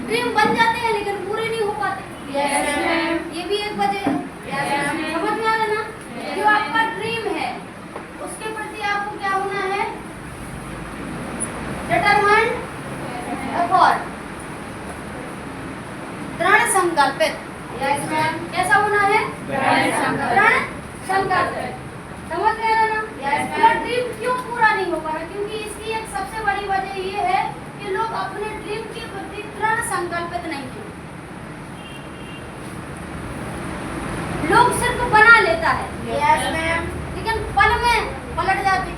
Dream बन जाते हैं लेकिन पूरे नहीं हो पाते। Yes ma'am. ये भी एक वजह है। Yes ma'am. समझ में आ रहा ना? जो आपका ड्रीम है उसके प्रति आपको क्या होना है? डिटरमाइंड, एफर्ट, दृढ़ संकल्पित। Yes ma'am. कैसा होना है? दृढ़ संकल्पित। दृढ़ संकल्पित। समझ में आ रहा ना? यस मेरा मैम। ड्रीम क्यों पूरा नहीं हो पा रहा? क्योंकि इसकी एक सबसे बड़ी वजह ये है कि लोग अपने ड्रीम के प्रति दृढ़ संकल्पित नहीं है। लोग सिर्फ बना लेता है यस मैम। लेकिन पल में पलट जाते।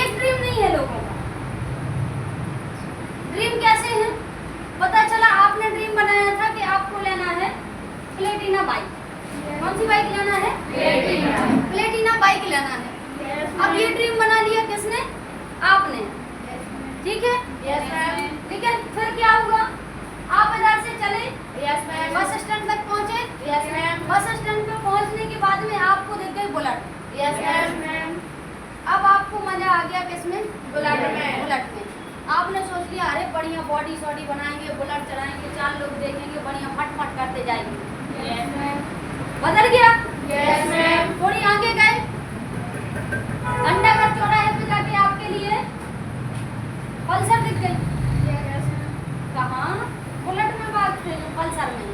एक ड्रीम नहीं है लोगों का। ड्रीम कैसे है? पता चला आपने ड्रीम बनाया था कि आपको लेना है प्लेटिना बाइक। कौन सी बाइक लेना है? प्लेटिना बाइक लेना है। अब ये ड्रीम बना लिया किसने? आपने। ठीक है? Yes ma'am. लेकिन फिर क्या हुआ? आप इधर से चले, यस मैम। बस स्टैंड तक पहुंचे। Yes ma'am. बस स्टैंड पे पहुंचने के बाद में आपको दिख गई बुलेट। Yes ma'am. अब आपको मजा आ गया किसमें? बुलेट में। बुलेट में। आपने सोच लिया अरे बढ़िया बॉडी सॉडी बनाएंगे, बुलेट चलाएंगे, 4 लोग देखेंगे, बढ़िया फट करते जाएंगे। Yes ma'am. बदल गया। Yes ma'am. थोड़ी आगे गए, घंटाघर चौराहे पे जाके आपके लिए पल्सर दिख गई। Yes ma'am. कहाँ? बुलेट में भागते हैं, पल्सर में।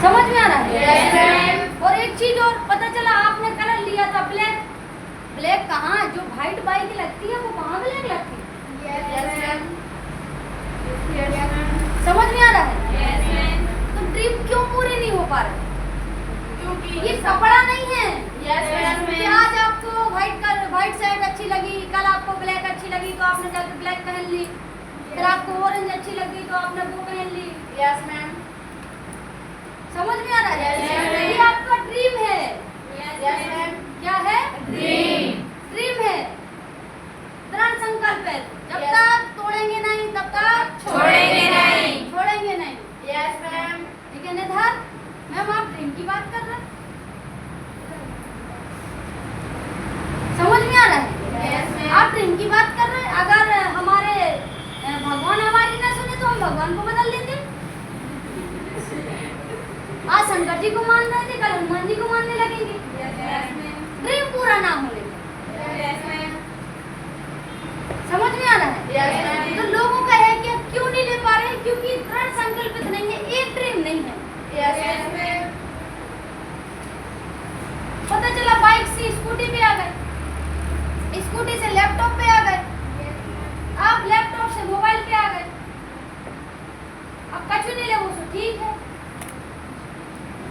समझ में आ रहा है? Yes ma'am. और एक चीज और पता चला, आपने कलर लिया था ब्लैक। ब्लैक कहाँ? जो व्हाइट बाइक लगती है वो कहाँ ब्लैक लगती है? Yes ma'am. Yes ma'am. समझ में आ रहा है? Yes ma'am. तो ड्रीम क्यों पूरे नहीं हो पा रहे? क्योंकि ये कपड़ा नहीं है। Yes ma'am. कि आज आपको व्हाइट शर्ट अच्छी लगी, कल आपको ब्लैक अच्छी लगी तो आपने जाके ब्लैक पहन ली, फिर आपको ऑरेंज अच्छी लगी तो आपने वो पहन ली। Yes ma'am. समझ में आ रहा है? Yes, ma'am. ये आपका ड्रीम है। Yes ma'am. क्या है? ड्रीम। ड्रीम है, दृढ़ संकल्प है। जब Yes. तक तोड़ेंगे नहीं तब तक छोड़ेंगे नहीं। छोड़ेंगे नहीं। Yes ma'am. लेकिन इधर मैम आप ड्रीम की बात कर रहे हैं। समझ में आ रहा है? Yes ma'am. आप ड्रीम की बात कर रहे हैं। अगर हमारे भगवान हमारी ना सुने तो हम भगवान को बदल लेते। आज शंकर जी को मान रहे थे, कल हनुमान जी को मानने लगेंगे। Yes ma'am. ड्रीम पूरा ना होने। Yes ma'am. समझ में आ रहा है? Yes ma'am. तो लोगों का है कि क्यों नहीं ले पा रहे? क्योंकि दृढ़ संकल्पित नहीं है, एक ड्रीम नहीं है। Yes ma'am. पता चला बाइक से स्कूटी पे आ गए, स्कूटी से लैपटॉप पे आ गए, आप लैपटॉप से मोबाइल पे आ गए। अब कछु नहीं ले वो सो ठीक है।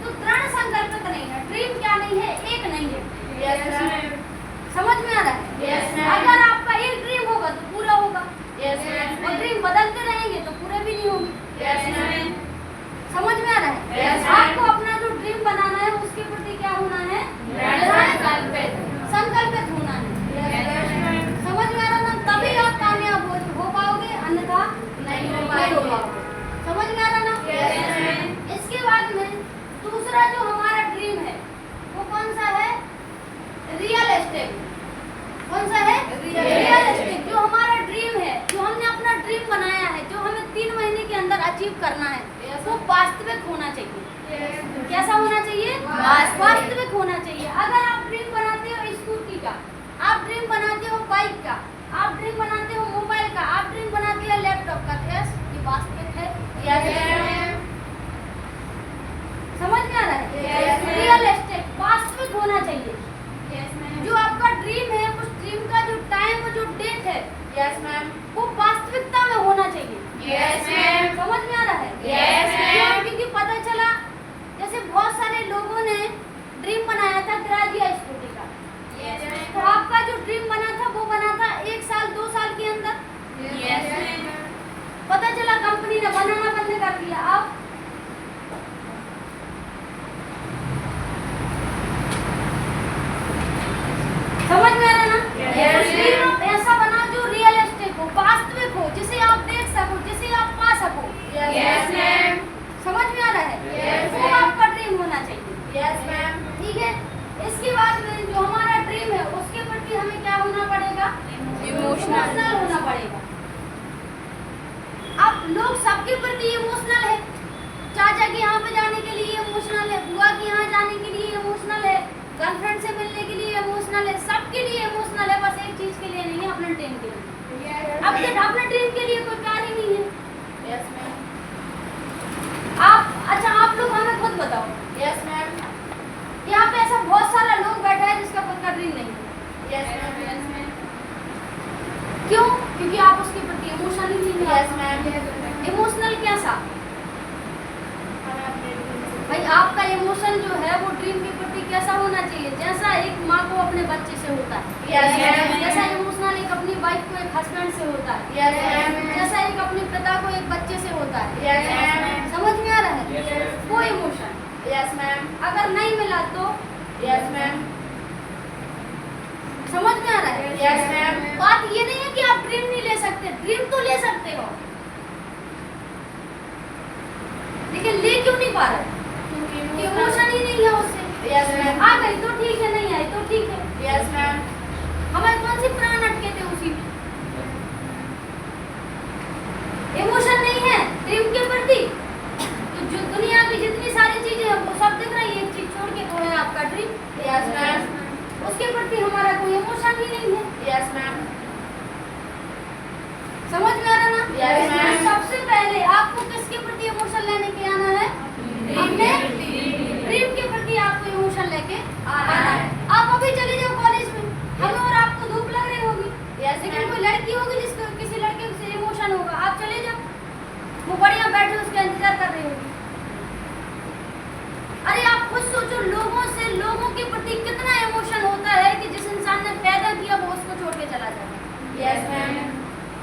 तो दृढ़ संकल्पित नहीं है। ड्रीम क्या नहीं है? एक नहीं है। Yes ma'am. समझ में आ रहा है? Yes, ma'am. अगर आपका एक ड्रीम होगा तो पूरा होगा, यस मैम। और ड्रीम बदलते रहेंगे तो पूरे भी नहीं होंगे। Yes ma'am. समझ में आ रहा है? Yes, ma'am. आपको अपना जो ड्रीम बनाना है उसके प्रति क्या होना है? संकल्पित होना है। Yes ma'am. समझ में आ रहा ना? तभी आप कामयाब हो पाओगे, अन्यथा नहीं हो नहीं हो पाएंगे। पाओगे। समझ में आ रहा ना? Yes ma'am. इसके बाद में दूसरा जो हमारा ड्रीम है वो कौन सा है? Real estate. कौन सा है? Real estate. जो हमारा ड्रीम है, जो हमने अपना ड्रीम बनाया है, जो हमें 3 महीने के अंदर अचीव करना है, वो वास्तविक होना चाहिए। कैसा होना चाहिए? वास्तविक होना चाहिए। अगर आप ड्रीम बनाते हो स्कूटी का, आप ड्रीम बनाते हो बाइक का, आप ड्रीम बनाते हो मोबाइल का, आप ड्रीम बनाते हो लैपटॉप का, तो ये वास्तविक है। Yes ma'am. समझ में आ रहा है? Yes, ma'am. रियल एस्टेट वास्तविक होना चाहिए। Yes ma'am. जो आपका ड्रीम है, उस ड्रीम का जो टाइम और जो डेट है, यस मैम। वो वास्तविकता में होना चाहिए। Yes ma'am. समझ में आ रहा है? Yes, ma'am. क्योंकि पता चला जैसे बहुत सारे लोगों ने ड्रीम बनाया था ग्राजिया स्कूटी का, यस तो आपका जो ड्रीम बना था वो बना था 1 साल 2 साल के अंदर। मैम। पता चला कंपनी ने बनाना बंद कर दिया। इमोशनल होना पड़ेगा। अब लोग सबके प्रति इमोशनल है। चाचा के यहाँ पे जाने के लिए इमोशनल है, बुआ के यहाँ जाने के लिए इमोशनल है, गर्लफ्रेंड से मिलने के लिए इमोशनल है, सबके लिए इमोशनल है, बस एक चीज के लिए नहीं है, अपने ड्रीम के लिए। अब जब अपने ड्रीम के लिए कोई प्यार ही नहीं है। Yes ma'am. आप लोग हमें खुद बताओ। Yes ma'am. यहाँ पे ऐसा बहुत सारा लोग बैठा है जिसका खुद का ड्रीम नहीं है। Yes ma'am. Yes ma'am. क्यों? क्योंकि आप उसके प्रति इमोशनल ही नहीं है। Yes ma'am. इमोशनल कैसा? भाई आपका इमोशन जो है वो ड्रीम के प्रति कैसा होना चाहिए? जैसा एक माँ को अपने बच्चे से होता है, Yes, ma'am. जैसा इमोशनल एक अपनी वाइफ को एक हस्बैंड से होता है, Yes, ma'am. जैसा एक अपने पिता को एक बच्चे से होता है। Yes, ma'am. समझ में आ रहा है? Yes, ma'am. वो इमोशन Yes, ma'am. अगर नहीं मिला तो Yes, ma'am. समझ में आ रहा है? Yes, ma'am. बात ये नहीं है कि आप ड्रीम नहीं ले सकते, ड्रीम तो ले सकते हो, लेकिन ले क्यों नहीं पा रहे? इमोशन ही नहीं है उससे। Yes, ma'am. आ गई तो ठीक है, नहीं आई तो ठीक है। Yes, ma'am. हमारे कौन सी प्राण अटके थे उसी में? इमोशन नहीं है ड्रीम के प्रति, तो जो दुनिया की जितनी सारी चीजें हैं वो सब दिख रही है, एक चीज छोड़ के वो है आपका ड्रीम। Yes, ma'am. उसके प्रति हमारा कोई इमोशन ही नहीं है। Yes, ma'am. समझ में आ रहा ना? Yes, ma'am. सबसे पहले आपको किसके प्रति इमोशन लेने के आना है? अपने ड्रीम के प्रति आपको इमोशन लेके आना है। आप अभी चले जाओ कॉलेज में, हमें और आपको धूप लग रही होगी, Yes, लेकिन ma'am. कोई लड़की होगी जिसको किसी लड़के से इमोशन होगा, आप चले जाओ, वो बढ़िया बैठे उसका इंतजार कर रही होगी। अरे आप खुद सोचो, लोगों के प्रति कितना इमोशन होता है कि जिस इंसान ने पैदा किया वो उसको छोड़ के चला जाता है। Yes, ma'am.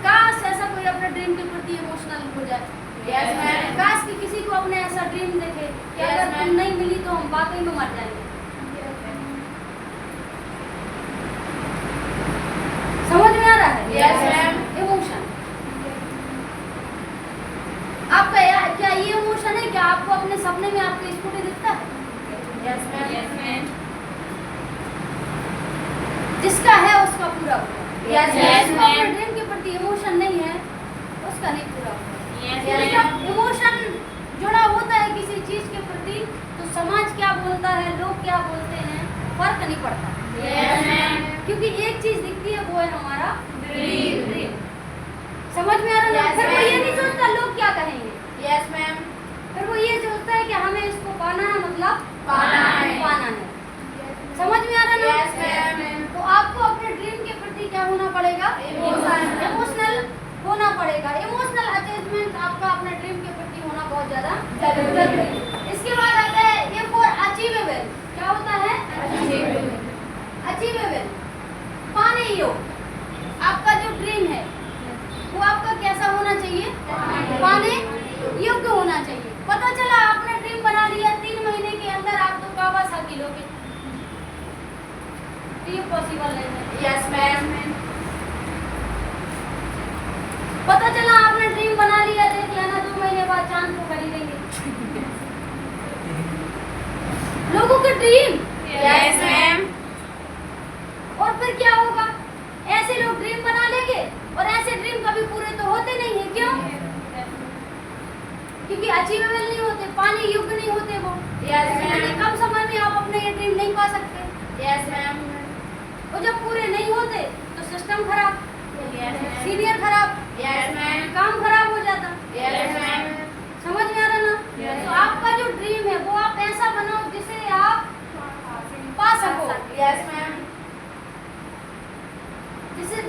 काश ऐसा कोई अपने ड्रीम के प्रति इमोशनल हो जाए। Yes, ma'am. काश कि किसी को अपने ऐसा ड्रीम देखे कि Yes, अगर ma'am. तुम नहीं मिली तो हम वाकई में मर जाएंगे। समझ में आ रहा है? Yes, ma'am. इमोशन आपका क्या ये इमोशन है? क्या आपको अपने सपने में आपकी स्कूटी दिखता है? Yes, ma'am. Yes, ma'am. जिसका है उसका पूरा हुआ। Yes, जिसको ma'am. अपने ड्रीम के प्रति इमोशन नहीं है उसका नहीं पूरा हुआ। Yes, Yes, ma'am. जब इमोशन जुड़ा होता है किसी चीज के प्रति तो समाज क्या बोलता है, लोग क्या बोलते हैं, फर्क नहीं पड़ता। Yes, ma'am. क्योंकि एक चीज दिखती है, वो है हमारा Dream. समझ में आ रहा है? Yes, फिर वो ये ma'am. नहीं सोचता लोग क्या कहेंगे, Yes, ma'am. फिर वो ये सोचता है कि हमें इसको पाना है, मतलब पाना है। पाना है। समझ में आ रहा है? Yes, ma'am. तो आपको अपने ड्रीम के प्रति क्या होना पड़ेगा? Emotional. इमोशनल होना पड़ेगा। इमोशनल अटैचमेंट आपका अपने ड्रीम के प्रति होना बहुत ज्यादा जरूरी है। इसके बाद आता है ये फॉर अचीवेबल। क्या होता है? अचीवेबल, पाने योग्य। आपका जो ड्रीम है वो आपका कैसा होना चाहिए? पाने योग्य होना चाहिए। पता चला आपने ड्रीम बना लिया, 3 महीने के अंदर आप तो कावासाकी लोगे, तो ये पॉसिबल नहीं है। Yes, ma'am. पता चला आपने ड्रीम बना लिया, देख लेना 2 महीने बाद चांद को खरीदेंगे। लोगों के ड्रीम Yes, ma'am. और फिर क्या होगा? ऐसे लोग ड्रीम बना लेंगे और ऐसे ड्रीम कभी पूरे तो होते नहीं है। क्यों? क्योंकि अचीवेबल नहीं होते, पाने योग्य नहीं होते वो। Yes, इतने ma'am. कम समय में आप अपने ये ड्रीम नहीं पा सकते। Yes, ma'am. और जब पूरे नहीं होते तो सिस्टम खराब, Yes, ma'am. सीनियर खराब, Yes, ma'am. काम खराब हो जाता। Yes, ma'am. समझ में आ रहा ना? Yes. तो आपका जो ड्रीम है वो आप ऐसा बनाओ जिसे आप पा सको, Yes, ma'am.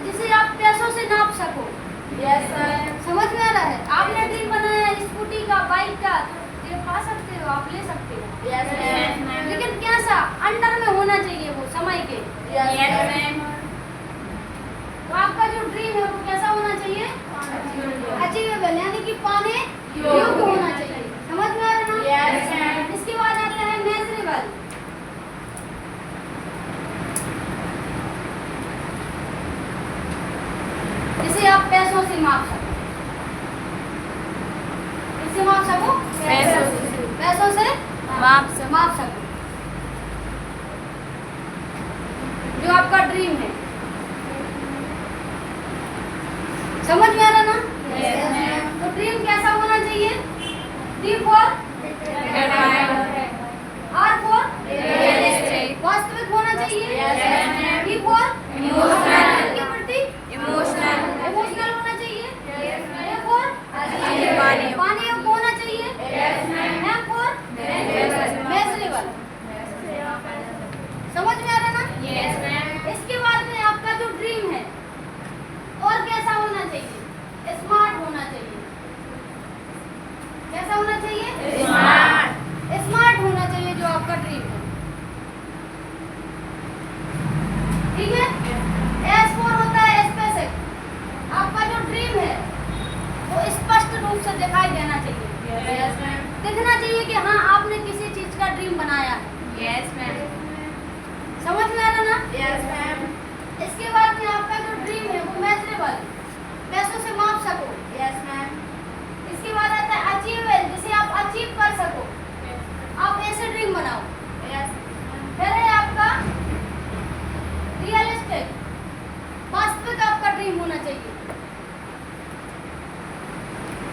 जिसे आप पैसों से नाप सको। Yes, sir. समझ में आ रहा है? आपने ड्रीम बनाया है स्कूटी का, बाइक का, तो ये पा सकते हो, आप ले सकते हो। Yes, ma'am. लेकिन कैसा? अंडर में होना चाहिए वो समय के। Yes, Yes, ma'am. तो आपका जो ड्रीम है वो कैसा होना चाहिए? अचीवेबल, यानी कि पाने योग्य होना चाहिए। समझ में आ रहा है? Yes, ma'am. इसके बाद आता है मेजरेबल। जिसे आप पैसों से माप सको। इससे माप सको? पैसों से। पैसों से माप सको। जो आपका ड्रीम है दिखना चाहिए कि हाँ आपने किसी चीज का ड्रीम बनाया है। Yes, ma'am. समझ में आ रहा ना? Yes, ma'am. इसके बाद में आपका जो ड्रीम है वो मेजरेबल, पैसों से माप सको। Yes, ma'am. इसके बाद आता है अचीवेबल, जिसे आप अचीव कर सको, आप ऐसे ड्रीम बनाओ। Yes. फिर है आपका रियलिस्टिक, वास्तविक आपका ड्रीम होना चाहिए।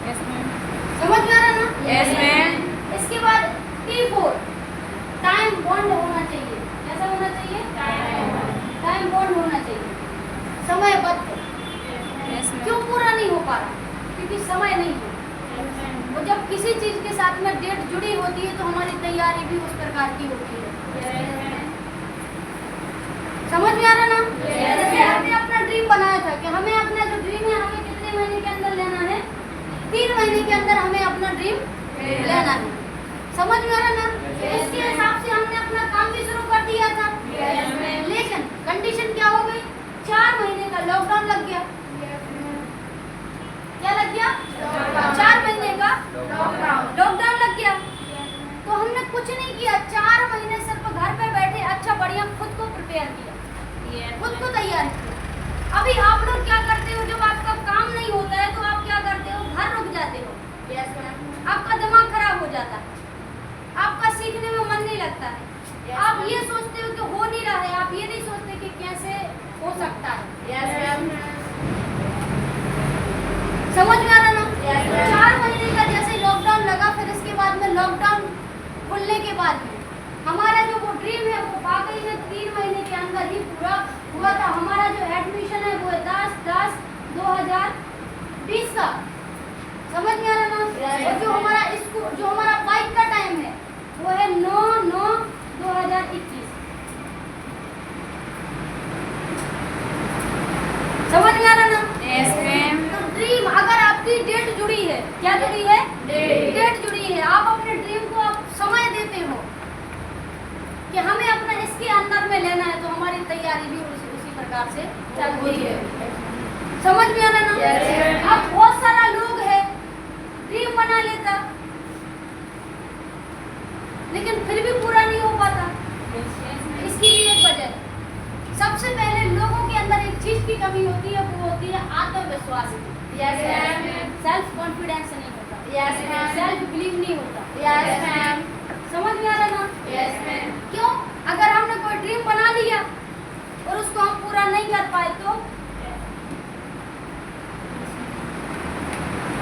Yes, ma'am. समझ में आ रहा ना? Yes, ma'am. इसके बाद T4 टाइम बॉन्ड होना चाहिए। कैसा होना चाहिए? टाइम बॉन्ड होना चाहिए, समयबद्ध। Yes, ma'am. क्यों पूरा नहीं हो पा रहा? क्योंकि समय नहीं है। और जब किसी चीज के साथ में डेट जुड़ी होती है तो हमारी तैयारी भी उस प्रकार की होती है। समझ में आ रहा ना? जैसे आपने अपना ड्रीम बनाया था कि हमें अपना जो ड्रीम है हमें कितने महीने के अंदर लेना है? 3 महीने के अंदर हमें अपना ड्रीम लेना है। समझ में आ रहा ना? इसके हिसाब से हमने अपना काम भी शुरू कर दिया था। लेकिन कंडीशन क्या हो गई? 4 महीने का लॉकडाउन लग गया। क्या लग गया? 4 महीने का लॉकडाउन लग गया। तो हमने कुछ नहीं किया, 4 महीने सिर्फ घर पे बैठे अच्छा बढ़िया खुद को प्रिपेयर किया, खुद को तैयार किया। अभी आप लोग क्या करते हो, जब आपका काम नहीं होता है तो आप क्या करते हो? घर रुक जाते हो। Yes, ma'am. आपका दिमाग खराब हो जाता है, आपका सीखने में मन नहीं लगता है। आप ये सोचते हो कि हो नहीं रहा है, आप ये नहीं सोचते कि कैसे हो सकता है। Yes, ma'am. समझ में आ रहा ना? Yes, ma'am. 4 महीने का जैसे लॉकडाउन लगा, फिर इसके बाद में लॉकडाउन खुलने के बाद में हमारा जो वो ड्रीम है वो वाकई में 3 महीने के अंदर ही पूरा हुआ था। हमारा जो एडमिशन है वो है 10/10/2020 का। समझ में आ रहा ना? Yes. और जो हमारा स्कूल, जो हमारा बाइक का टाइम है वो है 9/9/2021। समझ में आ रहा ना? Yes, ma'am. तो ड्रीम, अगर आपकी डेट जुड़ी है, क्या जुड़ी है? डेट जुड़ी है। आप अपने ड्रीम को आप समय देते हो कि हमें अपना इसके अंदर में लेना है, तो हमारी तैयारी भी उसी प्रकार से चल रही है। समझ में आ रहा ना? Yes. अब बहुत सारा लोग है ड्रीम बना लेता लेकिन फिर भी पूरा नहीं हो पाता। इसकी भी एक वजह है। सबसे पहले लोगों के अंदर एक चीज की कमी होती है, वो होती है आत्मविश्वास की। Yes, ma'am. सेल्फ कॉन्फिडेंस नहीं होता, Yes, ma'am. सेल्फ बिलीव नहीं होता। Yes, ma'am. समझ में आ रहा ना? Yes, ma'am. क्यों? अगर हमने कोई ड्रीम बना लिया और उसको हम पूरा नहीं कर पाए तो?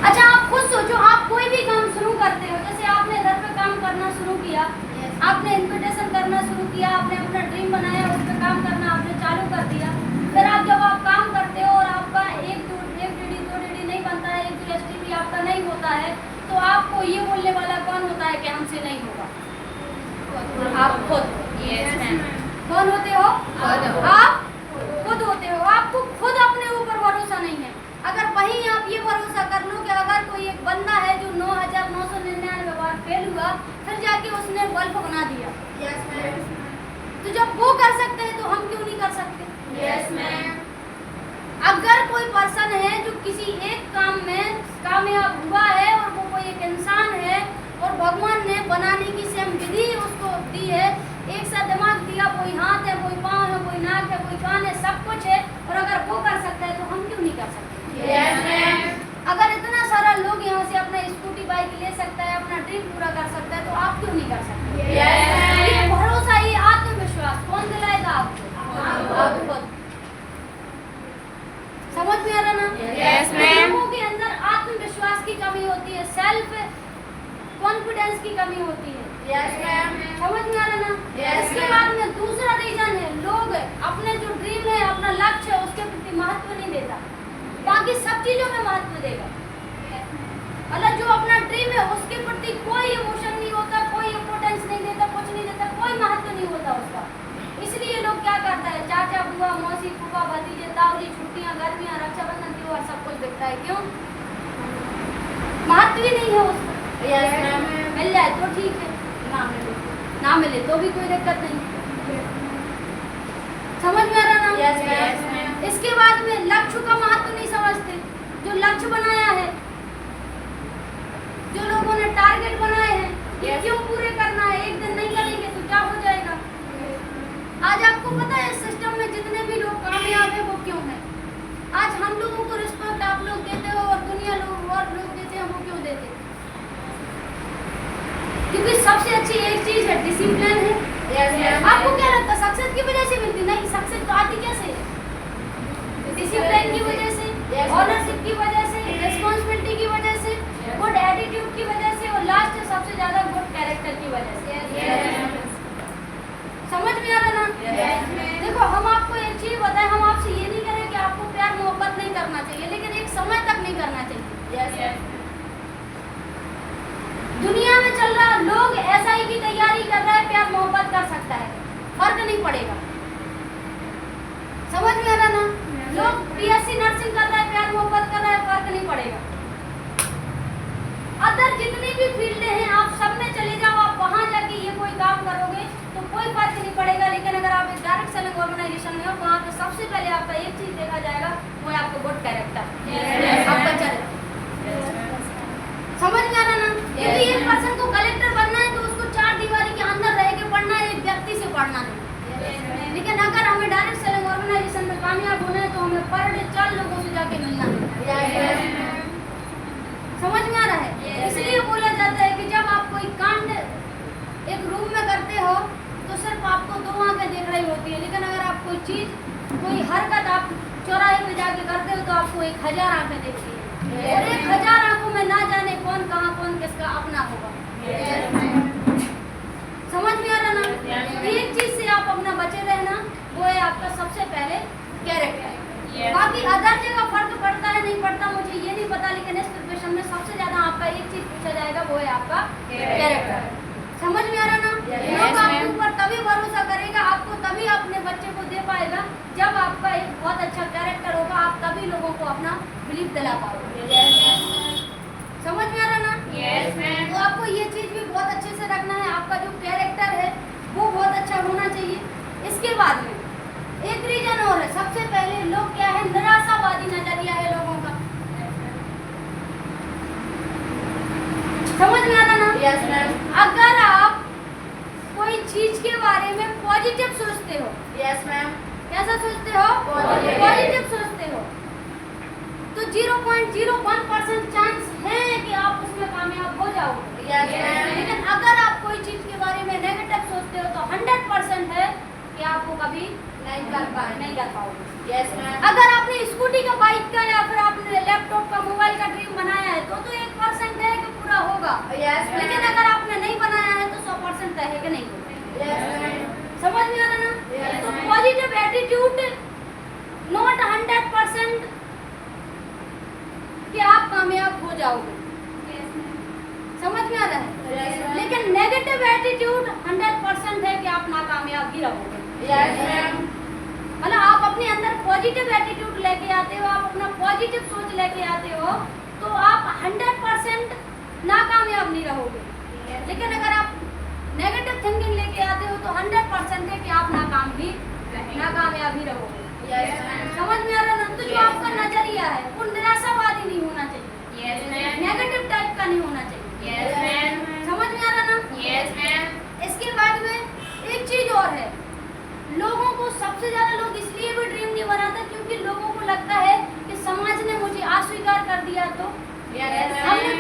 अच्छा, आप खुद सोचो, आप कोई भी काम शुरू करते हो, जैसे आपने घर पे काम करना शुरू किया, आपने इन्विटेशन करना शुरू किया, आपने अपना ड्रीम बनाया, उस पर काम करना आपने चालू कर दिया। फिर जब आप काम करते हो और आपका एक DD 2 DD नहीं बनता है, एक GST भी आपका नहीं होता है, तो आपको ये बोलने वाला कौन होता है कि हमसे नहीं होगा? आप खुद। Yes, ma'am. कौन होते हो? खुद। आप खुद होते हो। आपको खुद अपने ऊपर भरोसा नहीं है। अगर वहीं आप ये भरोसा कर लो कि अगर कोई एक बंदा है जो 9,999 बार फेल हुआ, फिर जाके उसने बल्ब बना दिया, Yes, ma'am. तो जब वो कर सकते हैं तो हम क्यों नहीं कर सकते? Yes, ma'am. अगर कोई पर्सन है जो किसी एक काम में कामयाब हुआ है और वो कोई एक इंसान है और भगवान ने बनाने की सेम विधि उसको दी है, एक सा दिमाग दिया, कोई हाथ है, कोई पाँव है, कोई नाक है, कोई कान है, सब कुछ है, और अगर वो कर सकता है तो हम क्यों नहीं कर सकते? Yes, ma'am. अगर इतना सारा लोग यहाँ से अपना स्कूटी बाइक ले सकता है, अपना ड्रीम पूरा कर सकता है, तो आप क्यों नहीं कर सकते? Yes, ma'am. ये भरोसा, ये आत्मविश्वास कौन दिलाएगा आपको? आप खुद। समझ में आ रहा ना? Yes, ma'am. लोगों के अंदर आत्मविश्वास की कमी होती है, सेल्फ कॉन्फिडेंस की कमी होती है। Yes, ma'am. समझ में आ रहा ना? Yes, इसके ma'am. बाद में दूसरा रीजन है, लोग अपने जो ड्रीम है, अपना लक्ष्य है, उसके प्रति महत्व नहीं देता, बाकी सब चीजों में महत्व देगा। मतलब जो अपना ड्रीम है उसके प्रति कोई इमोशन नहीं होता, कोई इम्पोर्टेंस नहीं देता, कुछ नहीं देता, कोई महत्व नहीं होता उसका। इसलिए लोग क्या करता है, चाचा बुआ मौसी फूफा भतीजे ताऊजी, छुट्टियां गर्मियां रक्षाबंधन त्योहार सब कुछ दिखता है। क्यों? महत्व ही नहीं है उसका। Yes, ma'am. मिल जाए तो ठीक है, ना मिले तो भी कोई दिक्कत नहीं। समझ में आ रहा ना? Yes, ma'am. इसके बाद में लक्ष्य का महत्व नहीं समझते। जो लक्ष्य बनाया है, जो लोगों ने टारगेट बनाए हैं, सबसे अच्छी एक चीज है डिसिप्लिन है। Yes, ma'am. आपको क्या लगता है सक्सेस की वजह से मिलती? नहीं, सक्सेस तो आती कैसे? डिसिप्लिन की वजह से, Yes, ऑनरशिप की वजह से, रिस्पॉन्सिबिलिटी की वजह से, गुड एटीट्यूड की वजह से और लास्ट सबसे ज्यादा गुड कैरेक्टर की वजह से। Yes, ma'am. समझ में आ रहा ना? Yes, ma'am. देखो हम आपको एक चीज बताएं, हम आपसे ये नहीं करें कि आपको प्यार मोहब्बत नहीं करना चाहिए, लेकिन एक समय तक नहीं करना चाहिए। Yes, ma'am. दुनिया में चल रहा लोग एसआई की तैयारी कर रहा है, प्यार मोहब्बत कर सकता है, फर्क नहीं पड़ेगा। समझ में आ रहा ना? लोग बीएससी नर्सिंग कर रहा है, प्यार मोहब्बत कर रहा है, फर्क नहीं पड़ेगा। अदर जितनी भी फील्डें हैं आप सब में चले जाओ, आप वहां जाके ये कोई काम करोगे तो कोई फर्क नहीं पड़ेगा। लेकिन अगर आप एक डायरेक्ट सेलिंग ऑर्गेनाइजेशन में हो, वहाँ पे सबसे पहले आपका एक चीज देखा जाएगा, वो है आपका गुड कैरेक्टर, आपका चरित्र। समझ में आ रहा ना? क्योंकि एक पर्सन को कलेक्टर बनना है तो उसको चार दीवारी के अंदर रह के पढ़ना है, एक व्यक्ति से पढ़ना नहीं। लेकिन अगर हमें डायरेक्ट सेलिंग ऑर्गेनाइजेशन में कामयाब होना है तो हमें पर डे 4 लोगों से जाके मिलना है। समझ में आ रहा है? इसलिए बोला जाता है कि जब आप कोई कांड एक रूम में करते हो तो सिर्फ आपको 2 आंखें देख रही होती है, लेकिन अगर आप कोई चीज, कोई हरकत आप चौराहे पे जाके करते हो तो आपको 1000 आंखें देखती है, और 1000 आंखों में ना जाने कौन कहाँ कौन किसका अपना होगा। समझ में आ रहा ना? एक चीज से आप अपना बचे रहना, वो है आपका सबसे पहले कैरेक्टर। बाकी अदर जगह फर्क पड़ता है नहीं पड़ता मुझे ये नहीं पता, लेकिन इस प्रिपरेशन में सबसे ज्यादा आपका एक चीज पूछा जाएगा, वो है आपका कैरेक्टर। समझ में आ रहा ना? लोग आपके ऊपर तभी भरोसा करेगा, आपको तभी अपने बच्चे को दे पाएगा जब आपका एक बहुत अच्छा कैरेक्टर होगा, आप तभी लोगों को अपना बिलीफ दिला पाओगे। समझ में आ रहा ना? Yes, ma'am. तो आपको ये चीज भी बहुत अच्छे से रखना है, आपका जो कैरेक्टर है वो बहुत अच्छा होना चाहिए। इसके बाद में एक रीजन और है, सबसे पहले लोग क्या है, निराशावादी नजरिया है लोगों का। समझ में आ रहा ना? Yes, ma'am. अगर आप कोई चीज के बारे में पॉजिटिव सोचते हो, Yes, ma'am. कैसा सोचते हो? Positive. पॉजिटिव सोचते हो तो 0.01% चांस है कि आप उसमें कामयाब हो जाओगे। Yes, ma'am. लेकिन अगर आप कोई चीज के बारे में नेगेटिव सोचते हो तो 100% है कि आपको कभी नहीं कर पाओगे। Yes, ma'am. अगर आपने स्कूटी का, बाइक का या फिर आपने लैपटॉप का, मोबाइल का ड्रीम बनाया है तो 1% है कि पूरा होगा। Yes, ma'am. लेकिन अगर आपने नहीं बनाया है तो 100% है कि नहीं होगा। Yes, ma'am. समझ में आ रहा ना? Yes. तो पॉजिटिव एटीट्यूड नॉट 100% कि आप कामयाब हो जाओगे। समझ में आ रहा है? Yes, ma'am. लेकिन नेगेटिव एटीट्यूड 100% है कि आप नाकामयाब ही रहोगे। Yes, ma'am. मतलब आप अपने अंदर पॉजिटिव एटीट्यूड लेके आते हो, आप अपना पॉजिटिव सोच लेके आते हो तो आप 100% नाकामयाब नहीं रहोगे। लेकिन अगर आप नेगेटिव थिंकिंग लेके आते हो तो 100% है कि आप नाकामयाब ही रहोगे। Yes, ma'am. समझ में आ रहा ना? तो जो आपका नजरिया है वो निराशावादी नहीं होना चाहिए, Yes, ma'am. नेगेटिव टाइप का नहीं होना चाहिए। Yes, ma'am. समझ में आ रहा ना? Yes, ma'am. इसके बाद में एक चीज और है, लोगों को सबसे ज्यादा लोग इसलिए भी ड्रीम नहीं बनाते क्योंकि लोगों को लगता है कि समाज ने मुझे अस्वीकार कर दिया तो Yes, हमने ma'am.